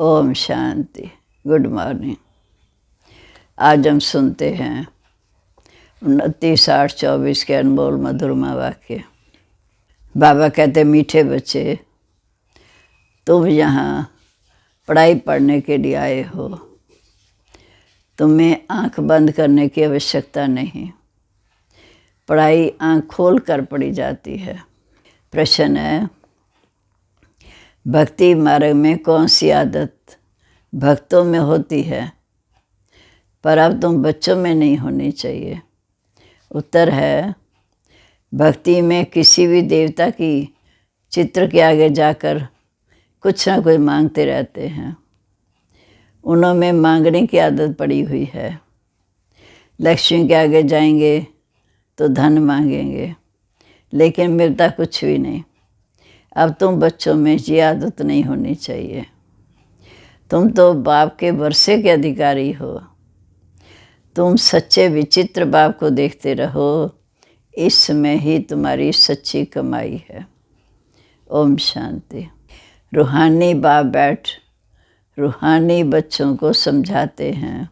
Om Shanti. Good morning. आज हम सुनते हैं 29-8-24 के अनमोल मधुरमा वाक्य। बाबा कहते, मीठे बच्चे, तुम यहाँ पढ़ाई पढ़ने के लिए आए हो। तुम्हें आंख बंद करने की आवश्यकता नहीं। पढ़ाई आंख खोल कर पढ़ी जाती है। प्रश्न है, भक्ति मार्ग में कौन सी आदत भक्तों में होती है पर अब तुम बच्चों में नहीं होनी चाहिए? उत्तर है, भक्ति में किसी भी देवता की चित्र के आगे जाकर कुछ ना कुछ मांगते रहते हैं। उनमें मांगने की आदत पड़ी हुई है। लक्ष्मी के आगे जाएंगे तो धन मांगेंगे, लेकिन मिलता कुछ भी नहीं। अब तुम बच्चों में ये आदत नहीं होनी चाहिए। तुम तो बाप के वर्षे के अधिकारी हो। तुम सच्चे विचित्र बाप को देखते रहो, इसमें ही तुम्हारी सच्ची कमाई है। ओम शांति। रूहानी बाप बैठ रूहानी बच्चों को समझाते हैं।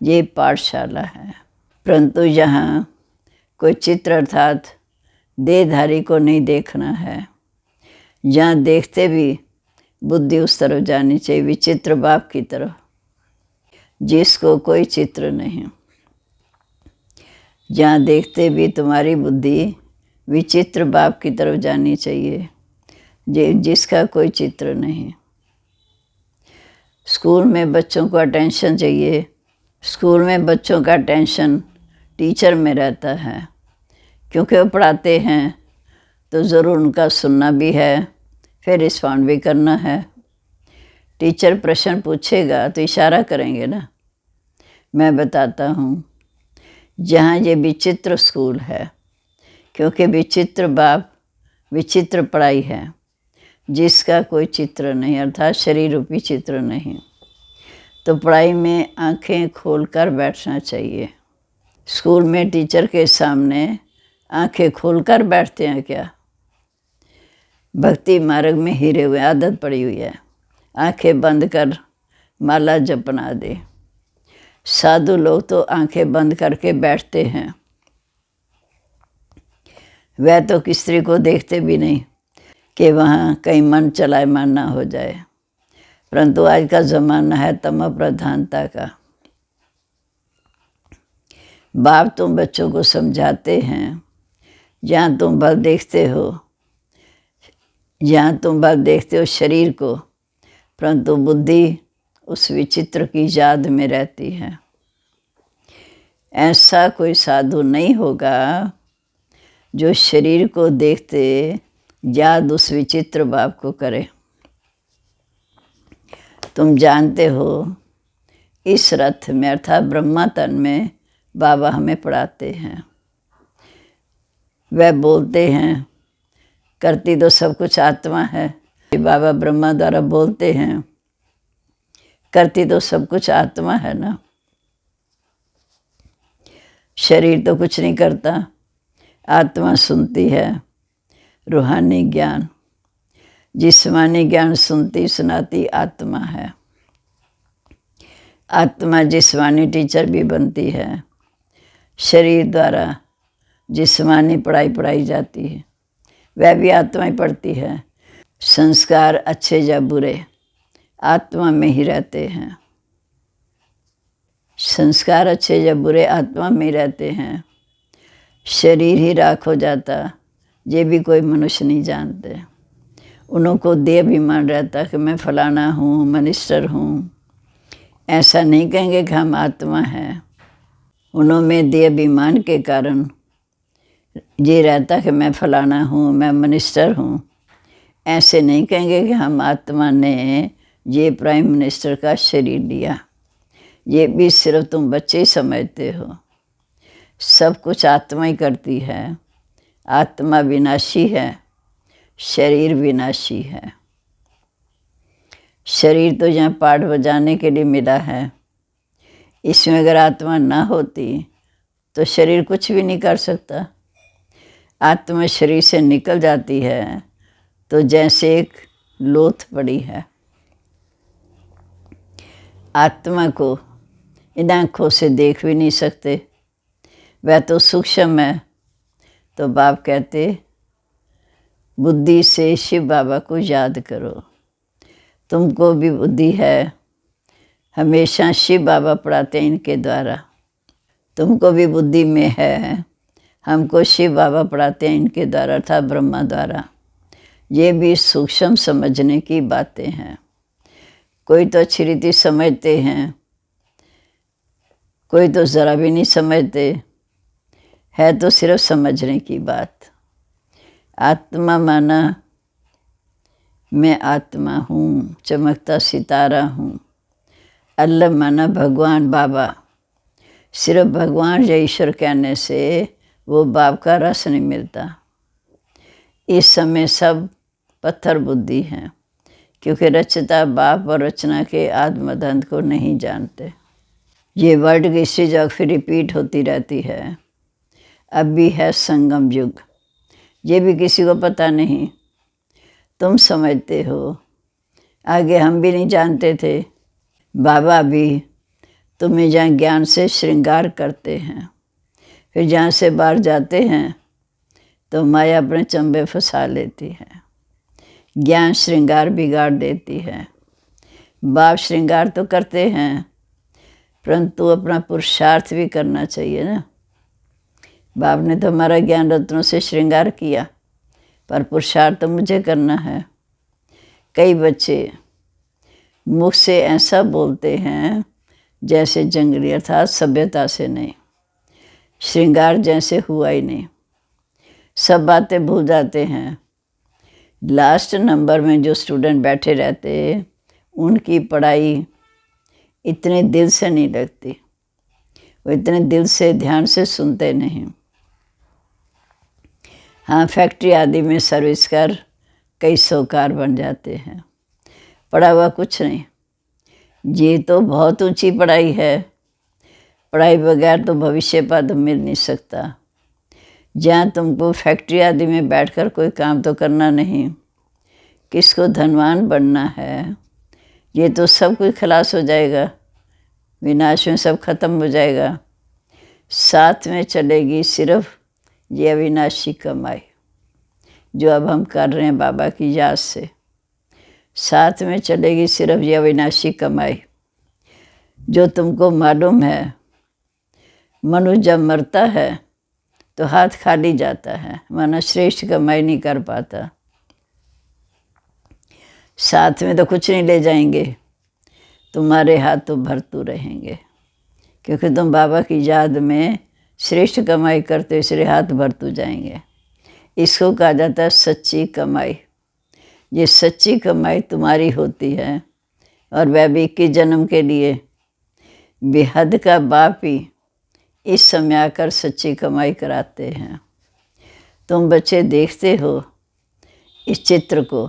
ये पाठशाला है, परंतु यहाँ कोई चित्र अर्थात देहधारी को नहीं देखना है। जहाँ देखते भी बुद्धि उस तरफ जानी चाहिए, विचित्र बाप की तरफ, जिसको कोई चित्र नहीं। जहाँ देखते भी तुम्हारी बुद्धि विचित्र बाप की तरफ जानी चाहिए, जिसका कोई चित्र नहीं। स्कूल में बच्चों को अटेंशन चाहिए। स्कूल में बच्चों का अटेंशन टीचर में रहता है, क्योंकि वो पढ़ाते हैं तो ज़रूर उनका सुनना भी है, फिर रिस्पॉन्ड भी करना है। टीचर प्रश्न पूछेगा तो इशारा करेंगे ना। मैं बताता हूँ, जहाँ ये विचित्र स्कूल है, क्योंकि विचित्र बाप विचित्र पढ़ाई है, जिसका कोई चित्र नहीं, अर्थात शरीर रूपी चित्र नहीं। तो पढ़ाई में आंखें खोलकर बैठना चाहिए। स्कूल में टीचर के सामने आंखें खोलकर बैठते हैं क्या? भक्ति मार्ग में हीरे हुए आदत पड़ी हुई है, आंखें बंद कर माला जपना दे। साधु लोग तो आंखें बंद करके बैठते हैं। वह तो किसी स्त्री को देखते भी नहीं कि वहाँ कहीं मन चलायमान ना हो जाए। परंतु आज का ज़माना है तम प्रधानता का। बाप तुम बच्चों को समझाते हैं, जहाँ तुम बल देखते हो, जहाँ तुम बल देखते हो शरीर को, परंतु बुद्धि उस विचित्र की याद में रहती है। ऐसा कोई साधु नहीं होगा जो शरीर को देखते याद उस विचित्र बाप को करे। तुम जानते हो, इस रथ में अर्थात ब्रह्मा तन में बाबा हमें पढ़ाते हैं। वह बोलते हैं, करती तो सब कुछ आत्मा है। बाबा ब्रह्मा द्वारा बोलते हैं, करती तो सब कुछ आत्मा है ना। शरीर तो कुछ नहीं करता, आत्मा सुनती है। रूहानी ज्ञान, जिस्मानी ज्ञान सुनती सुनाती आत्मा है। आत्मा जिस्मानी टीचर भी बनती है। शरीर द्वारा जिस्मानी पढ़ाई जाती है, वह भी आत्मा ही पढ़ती है। संस्कार अच्छे या बुरे आत्मा में ही रहते हैं। संस्कार अच्छे या बुरे आत्मा में ही रहते हैं। शरीर ही राख हो जाता, ये भी कोई मनुष्य नहीं जानते। उनको देह अभिमान रहता कि मैं फलाना हूँ, मिनिस्टर हूँ। ऐसा नहीं कहेंगे कि हम आत्मा हैं। उनमें देह अभिमान के कारण ये रहता कि मैं फलाना हूँ, मैं मिनिस्टर हूँ। ऐसे नहीं कहेंगे कि हम आत्मा ने ये प्राइम मिनिस्टर का शरीर लिया। ये भी सिर्फ तुम बच्चे ही समझते हो। सब कुछ आत्मा ही करती है। आत्मा विनाशी है, शरीर विनाशी है। शरीर तो यहाँ पाठ बजाने के लिए मिला है। इसमें अगर आत्मा ना होती तो शरीर कुछ भी नहीं कर सकता। आत्मा शरीर से निकल जाती है तो जैसे एक लोथ पड़ी है। आत्मा को इन आँखों से देख भी नहीं सकते, वह तो सूक्ष्म है। तो बाप कहते बुद्धि से शिव बाबा को याद करो। तुमको भी बुद्धि है, हमेशा शिव बाबा पढ़ाते हैं इनके द्वारा। तुमको भी बुद्धि में है, हमको शिव बाबा पढ़ाते हैं इनके द्वारा अर्थात ब्रह्मा द्वारा। ये भी सूक्ष्म समझने की बातें हैं। कोई तो अच्छी रीति समझते हैं, कोई तो ज़रा भी नहीं समझते, है तो सिर्फ समझने की बात। आत्मा माना मैं आत्मा हूँ, चमकता सितारा हूँ। अल्लाह माना भगवान बाबा। सिर्फ भगवान या ईश्वर कहने से वो बाप का रस नहीं मिलता। इस समय सब पत्थर बुद्धि हैं, क्योंकि रचता बाप और रचना के आत्मदंत को नहीं जानते। ये वर्ड की हिस्ट्री फिर रिपीट होती रहती है। अब भी है संगम युग, ये भी किसी को पता नहीं। तुम समझते हो, आगे हम भी नहीं जानते थे। बाबा भी तुम्हें जहाँ ज्ञान से श्रृंगार करते हैं, फिर जहाँ से बाहर जाते हैं तो माया अपने चंबे फंसा लेती है। ज्ञान श्रृंगार बिगाड़ देती है। बाप श्रृंगार तो करते हैं, परंतु अपना पुरुषार्थ भी करना चाहिए ना। बाप ने तो हमारा ज्ञान रत्नों से श्रृंगार किया, पर पुरुषार्थ तो मुझे करना है। कई बच्चे मुख से ऐसा बोलते हैं जैसे जंगली अर्थात सभ्यता से नहीं, श्रृंगार जैसे हुआ ही नहीं। सब बातें भूल जाते हैं। लास्ट नंबर में जो स्टूडेंट बैठे रहते, उनकी पढ़ाई इतने दिल से नहीं लगती, वो इतने दिल से ध्यान से सुनते नहीं। हाँ, फैक्ट्री आदि में सर्विस कर कई सौकार बन जाते हैं, पढ़ा हुआ कुछ नहीं। ये तो बहुत ऊंची पढ़ाई है। पढ़ाई बगैर तो भविष्य पद मिल नहीं सकता। जहाँ तुमको फैक्ट्री आदि में बैठकर कोई काम तो करना नहीं, किसको धनवान बनना है, ये तो सब कुछ खलास हो जाएगा, विनाश में सब खत्म हो जाएगा। साथ में चलेगी सिर्फ ये अविनाशी कमाई जो अब हम कर रहे हैं बाबा की याद से। साथ में चलेगी सिर्फ ये अविनाशी कमाई जो तुमको मालूम है। मनुष्य जब मरता है तो हाथ खाली जाता है, माना श्रेष्ठ कमाई नहीं कर पाता। साथ में तो कुछ नहीं ले जाएंगे, तुम्हारे हाथ तो भरतू रहेंगे, क्योंकि तुम बाबा की याद में श्रेष्ठ कमाई करते हो, इसलिए हाथ भरतू जाएंगे। इसको कहा जाता है सच्ची कमाई। ये सच्ची कमाई तुम्हारी होती है, और वह भी 21 जन्म के लिए। बेहद का बाप ही इस समय आकर सच्ची कमाई कराते हैं। तुम बच्चे देखते हो इस चित्र को,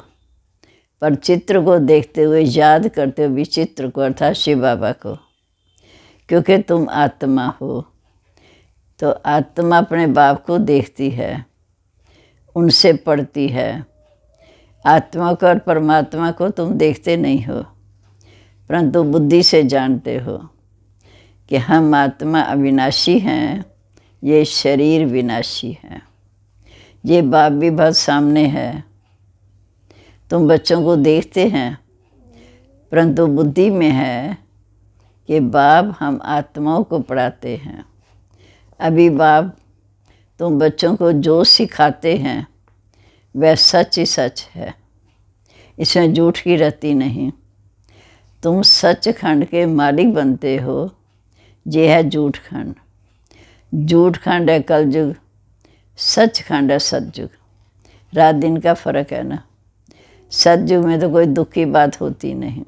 पर चित्र को देखते हुए याद करते हो विचित्र को अर्थात शिव बाबा को, क्योंकि तुम आत्मा हो। तो आत्मा अपने बाप को देखती है, उनसे पढ़ती है। आत्मा को और परमात्मा को तुम देखते नहीं हो, परंतु बुद्धि से जानते हो कि हम आत्मा अविनाशी हैं, ये शरीर विनाशी है। ये बाप भी बहुत सामने है। तुम बच्चों को देखते हैं, परंतु बुद्धि में है कि बाप हम आत्माओं को पढ़ाते हैं। अभी बाप तुम बच्चों को जो सिखाते हैं वह सच ही सच है, इसमें झूठ की रत्ती नहीं। तुम सचखंड के मालिक बनते हो, ये है झूठ खंड। झूठ खंड है कलयुग, सचखंड है सतयुग। रात दिन का फर्क है ना। सतयुग में तो कोई दुख की बात होती नहीं,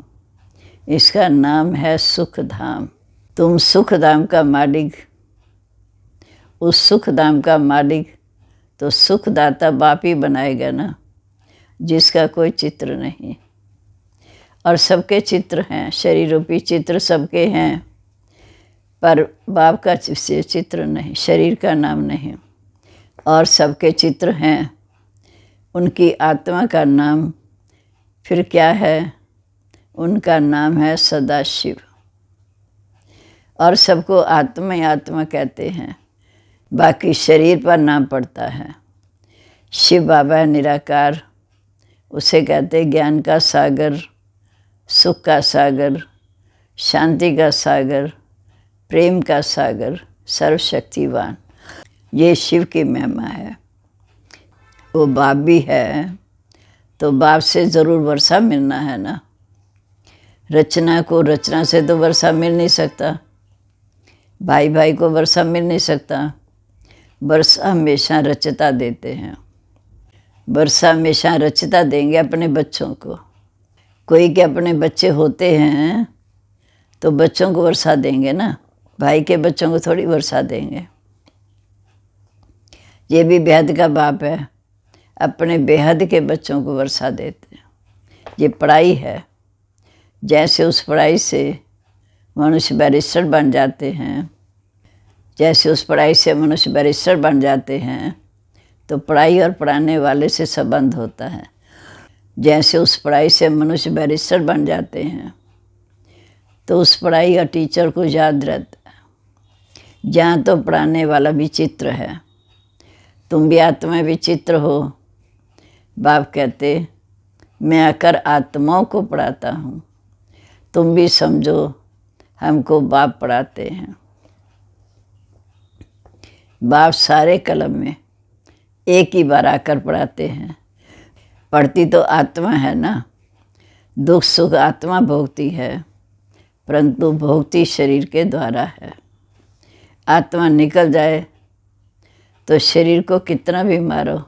इसका नाम है सुख धाम। तुम सुख धाम का मालिक, उस सुख धाम का मालिक तो सुखदाता बाप ही बनाएगा ना, जिसका कोई चित्र नहीं। और सबके चित्र हैं, शरीर रूपी चित्र सबके हैं, पर बाप का चित्र नहीं, शरीर का नाम नहीं। और सबके चित्र हैं, उनकी आत्मा का नाम फिर क्या है? उनका नाम है सदाशिव। और सबको आत्मा ही आत्मा कहते हैं, बाकी शरीर पर नाम पड़ता है। शिव बाबा निराकार, उसे कहते ज्ञान का सागर, सुख का सागर, शांति का सागर, प्रेम का सागर, सर्वशक्तिवान। ये शिव की महिमा है। वो बाप भी है तो बाप से ज़रूर वर्षा मिलना है ना। रचना को रचना से तो वर्षा मिल नहीं सकता, भाई भाई को वर्षा मिल नहीं सकता। वर्षा हमेशा रचता देते हैं, वर्षा हमेशा रचता देंगे अपने बच्चों को। कोई के अपने बच्चे होते हैं तो बच्चों को वर्षा देंगे ना, भाई के बच्चों को थोड़ी वर्षा देंगे। ये भी बेहद का बाप है, अपने बेहद के बच्चों को वर्षा देते हैं। ये पढ़ाई है, जैसे उस पढ़ाई से मनुष्य बैरिस्टर बन जाते हैं, जैसे उस पढ़ाई से मनुष्य बैरिस्टर बन जाते हैं तो पढ़ाई और पढ़ाने वाले से संबंध होता है। जैसे उस पढ़ाई से मनुष्य बैरिस्टर बन जाते हैं तो उस पढ़ाई का टीचर को याद रहता है। जहाँ तो पढ़ाने वाला विचित्र है, तुम भी आत्मा विचित्र हो। बाप कहते मैं आकर आत्माओं को पढ़ाता हूँ, तुम भी समझो हमको बाप पढ़ाते हैं। बाप सारे कलम में एक ही बार आकर पढ़ाते हैं। पढ़ती तो आत्मा है ना, दुख सुख आत्मा भोगती है, परंतु भोगती शरीर के द्वारा है। आत्मा निकल जाए तो शरीर को कितना भी मारो,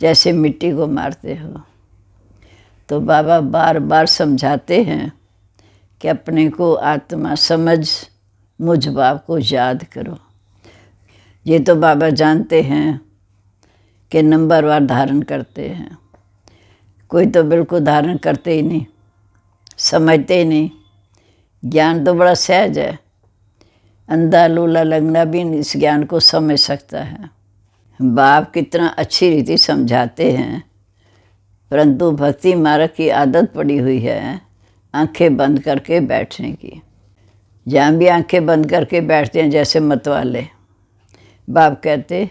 जैसे मिट्टी को मारते हो। तो बाबा बार बार समझाते हैं कि अपने को आत्मा समझ, मुझ बाप को याद करो। ये तो बाबा जानते हैं कि नंबरवार धारण करते हैं, कोई तो बिल्कुल धारण करते ही नहीं, समझते ही नहीं। ज्ञान तो बड़ा सहज है, अंधा लूला लंगड़ा भी इस ज्ञान को समझ सकता है। बाप कितना अच्छी रीति समझाते हैं, परंतु भक्ति मार्ग की आदत पड़ी हुई है आंखें बंद करके बैठने की। जहाँ भी आंखें बंद करके बैठते हैं जैसे मतवाले, बाप कहते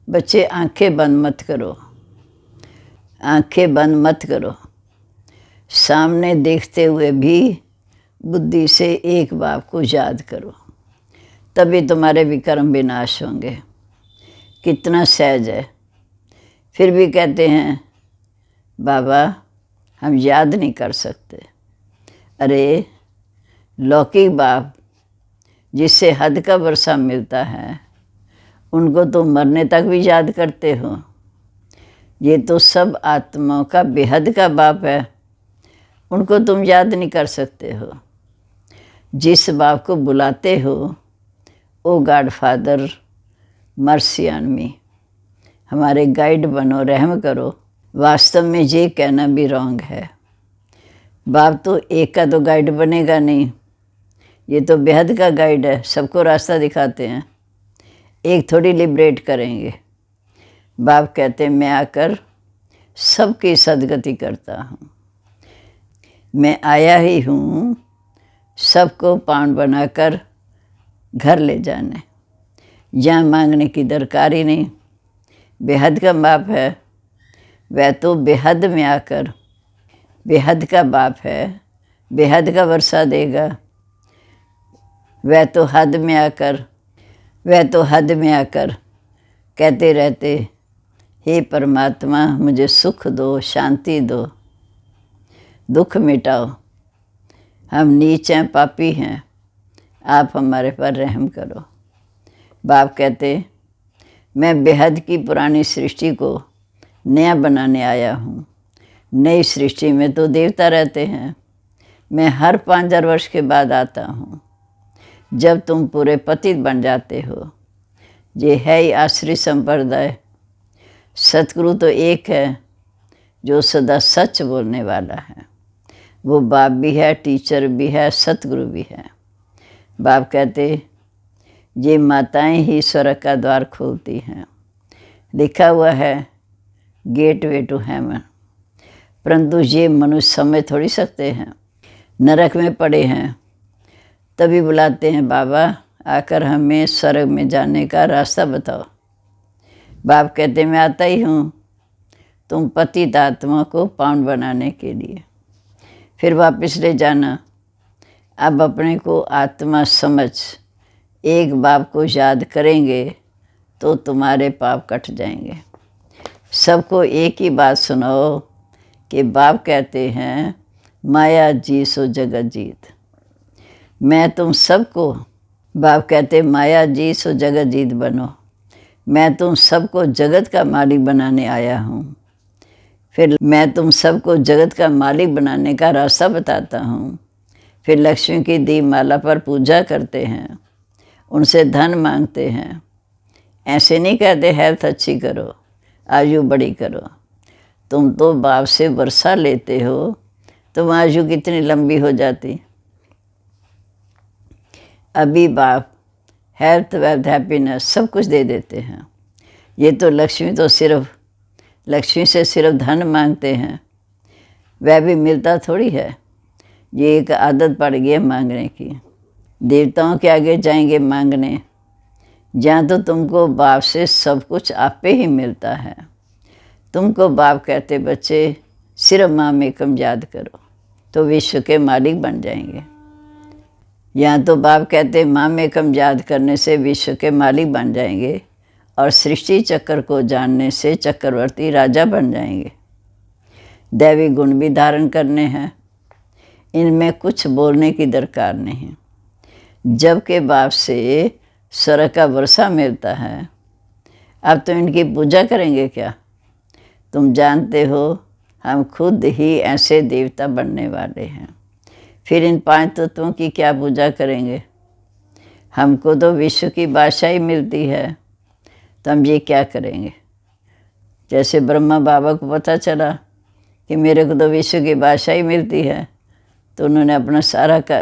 बच्चे आंखें बंद मत करो, आंखें बंद मत करो। सामने देखते हुए भी बुद्धि से एक बाप को याद करो, तभी तुम्हारे विकर्म विनाश होंगे। कितना सहज है। फिर भी कहते हैं बाबा हम याद नहीं कर सकते। अरे लौकिक बाप जिससे हद का वर्षा मिलता है, उनको तो मरने तक भी याद करते हो। ये तो सब आत्माओं का बेहद का बाप है, उनको तुम याद नहीं कर सकते हो। जिस बाप को बुलाते हो oh god father mercy on me, हमारे गाइड बनो, रहम करो। वास्तव में ये कहना भी रॉन्ग है। बाप तो एक का तो गाइड बनेगा नहीं, ये तो बेहद का गाइड है, सबको रास्ता दिखाते हैं, एक थोड़ी लिबरेट करेंगे। बाप कहते मैं आकर सबकी सदगति करता हूँ, मैं आया ही हूँ सबको पावन बनाकर घर ले जाने, जहाँ मांगने की दरकार ही नहीं। बेहद का बाप है, वह तो बेहद में आकर, बेहद का बाप है, बेहद का वर्षा देगा। वह तो हद में आकर, वह तो हद में आकर कहते रहते हे परमात्मा मुझे सुख दो, शांति दो, दुख मिटाओ, हम नीच हैं, पापी हैं, आप हमारे पर रहम करो। बाप कहते मैं बेहद की पुरानी सृष्टि को नया बनाने आया हूँ। नई सृष्टि में तो देवता रहते हैं, मैं हर 5000 वर्ष के बाद आता हूँ। जब तुम पूरे पतित बन जाते हो, ये है ही आश्रित संप्रदाय। सतगुरु तो एक है जो सदा सच बोलने वाला है, वो बाप भी है, टीचर भी है, सतगुरु भी है। बाप कहते ये माताएं ही स्वर्ग का द्वार खोलती हैं। लिखा हुआ है गेट वे टू हेवन, परंतु ये मनुष्य समझ थोड़ी सकते हैं। नरक में पड़े हैं तभी बुलाते हैं, बाबा आकर हमें स्वर्ग में जाने का रास्ता बताओ। बाप कहते मैं आता ही हूँ तुम पतित आत्मा को पावन बनाने के लिए। फिर वापस ले जाना। अब अपने को आत्मा समझ एक बाप को याद करेंगे तो तुम्हारे पाप कट जाएंगे। सबको एक ही बात सुनाओ कि बाप कहते हैं माया जी सो जगत जीत। मैं तुम सबको, बाप कहते माया जी सो जगत जीत बनो। मैं तुम सबको जगत का मालिक बनाने आया हूँ। फिर मैं तुम सबको जगत का मालिक बनाने का रास्ता बताता हूँ। फिर लक्ष्मी की दीपमाला पर पूजा करते हैं, उनसे धन मांगते हैं। ऐसे नहीं कहते हेल्थ अच्छी करो, आयु बड़ी करो। तुम तो बाप से वर्षा लेते हो, तुम आयु कितनी लंबी हो जाती। अभी बाप हेल्थ वेल्थ हैप्पीनेस सब कुछ दे देते हैं। ये तो लक्ष्मी से सिर्फ धन मांगते हैं, वह भी मिलता थोड़ी है। ये एक आदत पड़ गई है मांगने की। देवताओं के आगे जाएंगे मांगने, जहाँ तो तुमको बाप से सब कुछ आपे ही मिलता है। तुमको बाप कहते बच्चे सिर्फ माम एकम याद करो तो विश्व के मालिक बन जाएंगे। यहाँ तो बाप कहते माम एकम याद करने से विश्व के मालिक बन जाएंगे और सृष्टि चक्र को जानने से चक्रवर्ती राजा बन जाएंगे। दैवी गुण भी धारण करने हैं, इनमें कुछ बोलने की दरकार नहीं। जबकि बाप से स्वर्ग का वर्षा मिलता है, अब तो इनकी पूजा करेंगे क्या? तुम जानते हो हम खुद ही ऐसे देवता बनने वाले हैं। फिर इन 5 तत्वों की क्या पूजा करेंगे? हमको तो विश्व की बादशाही मिलती है, तो हम ये क्या करेंगे? जैसे ब्रह्मा बाबा को पता चला कि मेरे को तो विश्व की बादशाही मिलती है, तो उन्होंने अपना सारा का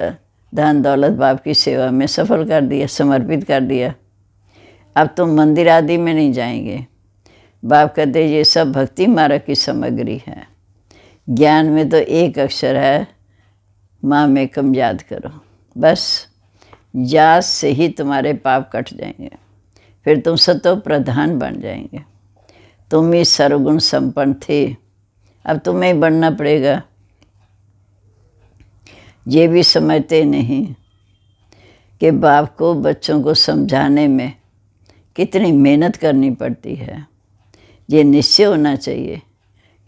धन दौलत बाप की सेवा में सफल कर दिया, समर्पित कर दिया। अब तुम मंदिर आदि में नहीं जाएंगे। बाप कहते ये सब भक्ति मार्ग की सामग्री है। ज्ञान में तो एक अक्षर है, माम एकम याद करो। बस याद से ही तुम्हारे पाप कट जाएंगे। फिर तुम सतो प्रधान बन जाएंगे। तुम ही सर्वगुण संपन्न थे, अब तुम्हें ही बनना पड़ेगा। ये भी समझते नहीं कि बाप को बच्चों को समझाने में कितनी मेहनत करनी पड़ती है। ये निश्चय होना चाहिए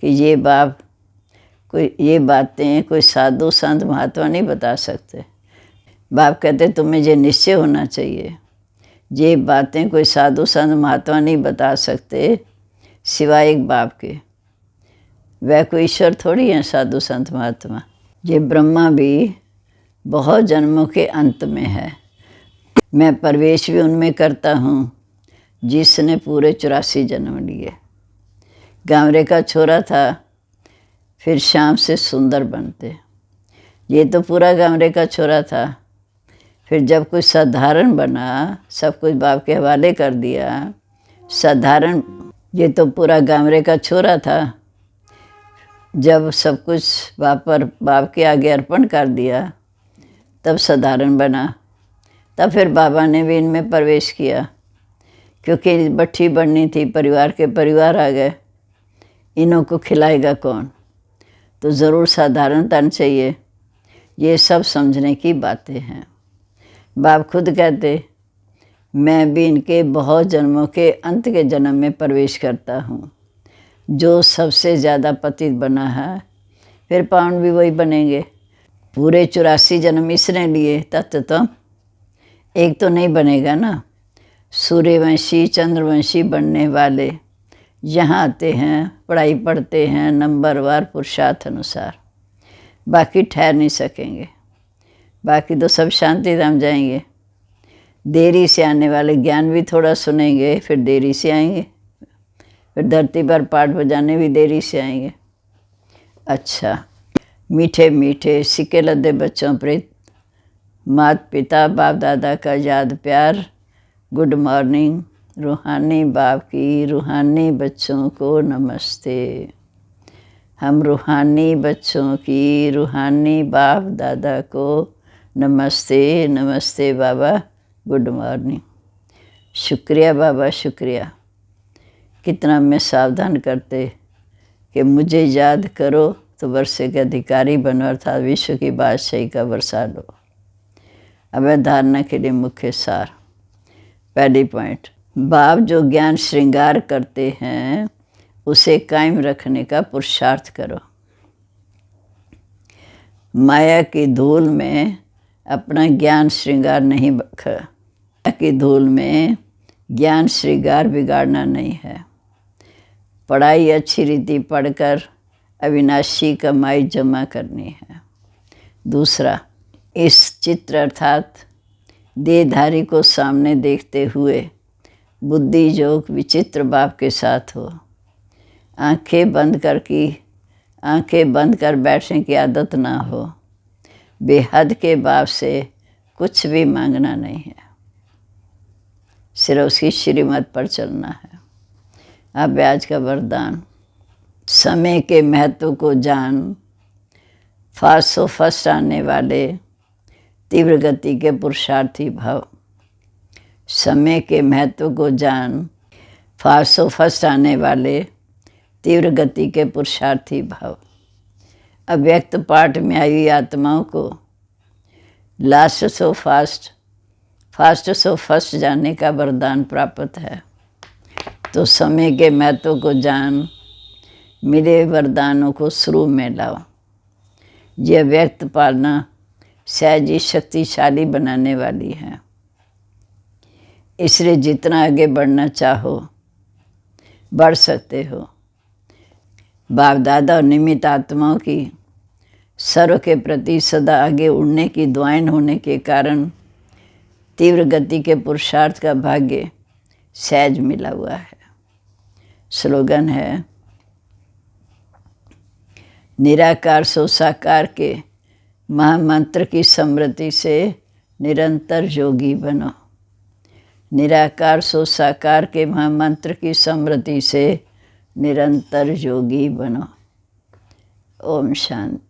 कि ये बातें कोई साधु संत महात्मा नहीं बता सकते। बाप कहते तुम्हें ये निश्चय होना चाहिए, ये बातें कोई साधु संत महात्मा नहीं बता सकते सिवाय एक बाप के। वह कोई ईश्वर थोड़ी है साधु संत महात्मा। ये ब्रह्मा भी बहुत जन्मों के अंत में है। मैं प्रवेश भी उनमें करता हूँ जिसने पूरे 84 जन्म लिए। गामरे का छोरा था, फिर शाम से सुंदर बनते। ये तो पूरा गामरे का छोरा था। फिर जब कुछ साधारण बना, सब कुछ बाप के हवाले कर दिया। साधारण, ये तो पूरा गामरे का छोरा था। जब सब कुछ बाप के आगे अर्पण कर दिया, तब साधारण बना। तब फिर बाबा ने भी इनमें प्रवेश किया, क्योंकि भट्ठी बननी थी, परिवार के परिवार आ गए। इन्हों को खिलाएगा कौन? तो ज़रूर साधारण तन चाहिए। ये सब समझने की बातें हैं। बाप खुद कहते मैं भी इनके बहुत जन्मों के अंत के जन्म में प्रवेश करता हूँ। जो सबसे ज़्यादा पतित बना है, फिर पावन भी वही बनेंगे। पूरे 84 जन्म इसने लिए, तत्व एक तो नहीं बनेगा ना। सूर्यवंशी चंद्रवंशी बनने वाले यहाँ आते हैं, पढ़ाई पढ़ते हैं नंबरवार पुरुषार्थ अनुसार। बाकी ठहर नहीं सकेंगे, बाकी तो सब शांति धाम जाएंगे। देरी से आने वाले ज्ञान भी थोड़ा सुनेंगे, फिर देरी से आएंगे। फिर धरती पर पाठ बजाने भी देरी से आएंगे। अच्छा, मीठे मीठे सिक्के लद्दे बच्चों पर माता पिता बाप दादा का याद प्यार। Good morning. रूहानी बाप की रूहानी बच्चों को नमस्ते। हम रूहानी बच्चों की रूहानी बाप दादा को नमस्ते नमस्ते बाबा, गुड मॉर्निंग। शुक्रिया बाबा, शुक्रिया। कितना मैं सावधान करते कि मुझे याद करो तो वर्षे के अधिकारी बनो, अर्थात विश्व की बादशाही का वर्षा लो। अब धारणा के लिए मुख्य सार। पहली पॉइंट, बाप जो ज्ञान श्रृंगार करते हैं उसे कायम रखने का पुरुषार्थ करो। माया की धूल में अपना ज्ञान श्रृंगार नहीं बख, माया की धूल में ज्ञान श्रृंगार बिगाड़ना नहीं है। पढ़ाई अच्छी रीति पढ़कर अविनाशी कमाई जमा करनी है। दूसरा, इस चित्र अर्थात देहधारी को सामने देखते हुए बुद्धि योग विचित्र बाप के साथ हो। आंखें बंद कर बैठने की आदत ना हो। बेहद के बाप से कुछ भी मांगना नहीं है, सिर्फ उसकी श्रीमत पर चलना है। अब आज का वरदान। समय के महत्व को जान, फर्स्ट आने वाले तीव्र गति के पुरुषार्थी भव। समय के महत्व को जान, फर्स्ट आने वाले तीव्र गति के पुरुषार्थी भव। अव्यक्त पाठ में आई हुई आत्माओं को last so fast, fast so first जाने का वरदान प्राप्त है। तो समय के महत्व को जान, मिले वरदानों को शुरू में लाओ। यह व्यक्त पालना सहज ही शक्तिशाली बनाने वाली है। इसलिए जितना आगे बढ़ना चाहो बढ़ सकते हो। बाप दादा और निमित्त आत्माओं की सर्व के प्रति सदा आगे उड़ने की दुआएं होने के कारण तीव्र गति के पुरुषार्थ का भाग्य सहज मिला हुआ है। स्लोगन है, निराकार सो साकार के महामंत्र की स्मृति से निरंतर योगी बनो। निराकार सो साकार के महामंत्र की स्मृति से निरंतर योगी बनो। ओम शांति।